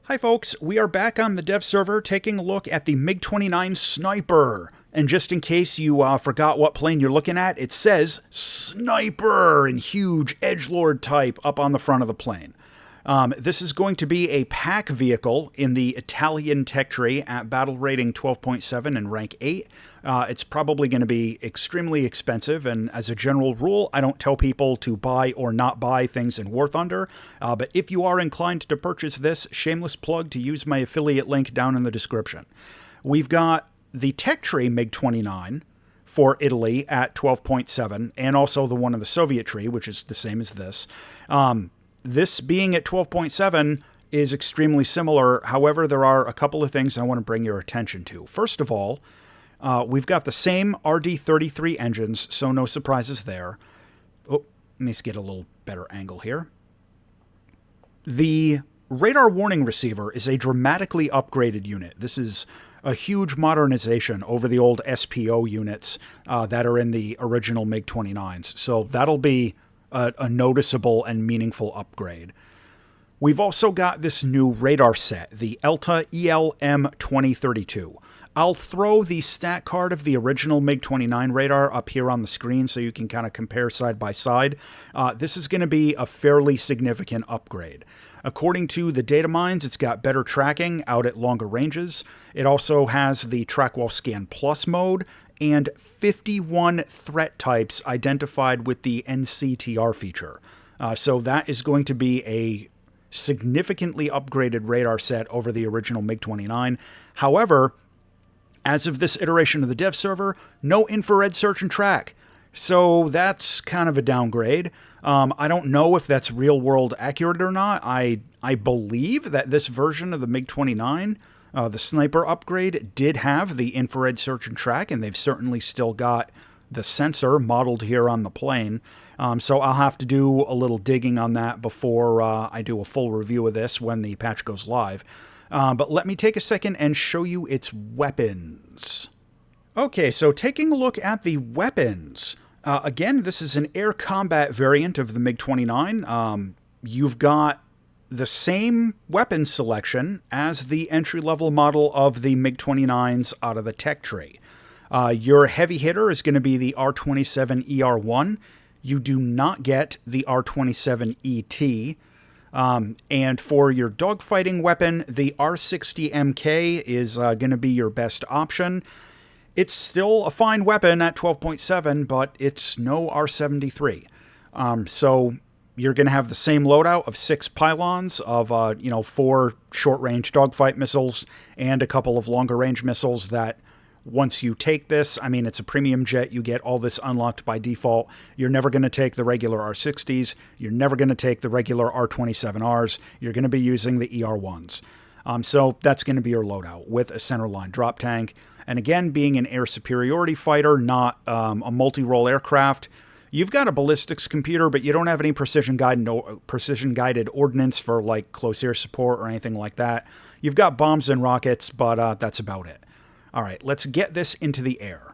Hi folks, we are back on the dev server taking a look at the Mig-29 SNIPER. And just in case you forgot what plane you're looking at, it says SNIPER in huge edgelord type up on the front of the plane. This is going to be a pack vehicle in the Italian tech tree at battle rating 12.7 and rank 8. It's probably going to be extremely expensive, and as a general rule, I don't tell people to buy or not buy things in War Thunder, but if you are inclined to purchase this, shameless plug to use my affiliate link down in the description. We've got the tech tree Mig-29 for Italy at 12.7, and also the one in the Soviet tree, which is the same as this. This being at 12.7 is extremely similar. However, there are a couple of things I want to bring your attention to. First of all, we've got the same RD-33 engines, so no surprises there. Oh, let me just get a little better angle here. The radar warning receiver is a dramatically upgraded unit. This is a huge modernization over the old SPO units that are in the original MiG-29s. So that'll be a noticeable and meaningful upgrade. We've also got this new radar set, the ELTA ELM-2032. I'll throw the stat card of the original MiG-29 radar up here on the screen so you can kind of compare side by side. This is going to be a fairly significant upgrade. According to the data mines, it's got better tracking out at longer ranges. It also has the Track While Scan Plus mode and 51 threat types identified with the NCTR feature. So that is going to be a significantly upgraded radar set over the original MiG-29. However, as of this iteration of the dev server, no infrared search and track. So that's kind of a downgrade. I don't know if that's real-world accurate or not. I believe that this version of the MiG-29, the Sniper upgrade, did have the infrared search and track, and they've certainly still got the sensor modeled here on the plane. So I'll have to do a little digging on that before I do a full review of this when the patch goes live. But let me take a second and show you its weapons. Okay, so taking a look at the weapons. Again, this is an air combat variant of the MiG-29. You've got the same weapon selection as the entry-level model of the MiG-29s out of the tech tree. Your heavy hitter is going to be the R27ER1. You do not get the R27ET. And for your dogfighting weapon, the R60MK is going to be your best option. It's still a fine weapon at 12.7, but it's no R73. So you're going to have the same loadout of 6 pylons of, 4 short-range dogfight missiles and a couple of longer-range missiles that once you take this, I mean, it's a premium jet. You get all this unlocked by default. You're never going to take the regular R60s. You're never going to take the regular R27Rs. You're going to be using the ER1s. So that's going to be your loadout with a centerline drop tank. And again, being an air superiority fighter, not a multi-role aircraft, you've got a ballistics computer, but you don't have any precision-guided ordnance for like close air support or anything like that. You've got bombs and rockets, but that's about it. All right, let's get this into the air.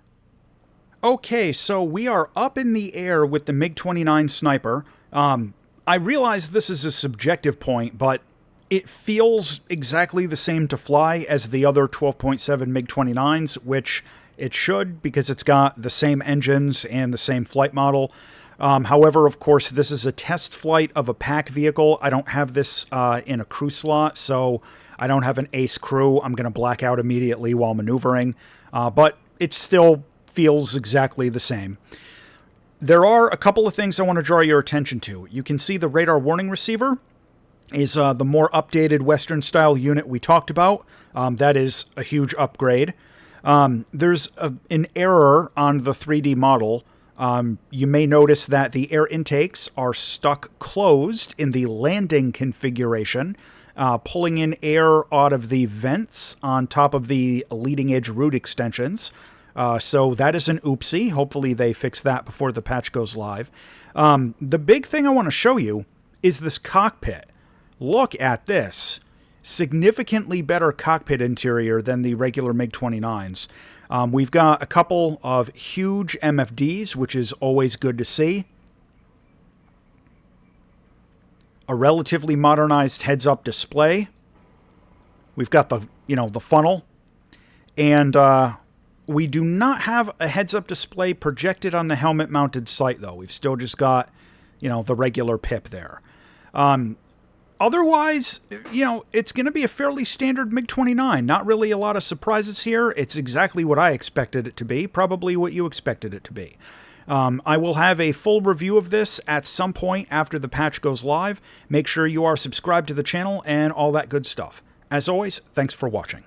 Okay, so we are up in the air with the MiG-29 Sniper. I realize this is a subjective point, but it feels exactly the same to fly as the other 12.7 MiG-29s, which it should because it's got the same engines and the same flight model. However, of course, this is a test flight of a pack vehicle. I don't have this in a crew slot, so I don't have an ace crew. I'm going to black out immediately while maneuvering, but it still feels exactly the same. There are a couple of things I want to draw your attention to. You can see the radar warning receiver is the more updated Western-style unit we talked about. That is a huge upgrade. There's an error on the 3D model. You may notice that the air intakes are stuck closed in the landing configuration, pulling in air out of the vents on top of the leading edge root extensions. So that is an oopsie. Hopefully they fix that before the patch goes live. The big thing I want to show you is this cockpit. Look at this. Significantly better cockpit interior than the regular MiG-29s. We've got a couple of huge MFDs, which is always good to see. A relatively modernized heads-up display. We've got the, the funnel. And we do not have a heads-up display projected on the helmet-mounted sight, though. We've still just got, the regular pip there. Otherwise, it's going to be a fairly standard MiG-29. Not really a lot of surprises here. It's exactly what I expected it to be, probably what you expected it to be. I will have a full review of this at some point after the patch goes live. Make sure you are subscribed to the channel and all that good stuff. As always, thanks for watching.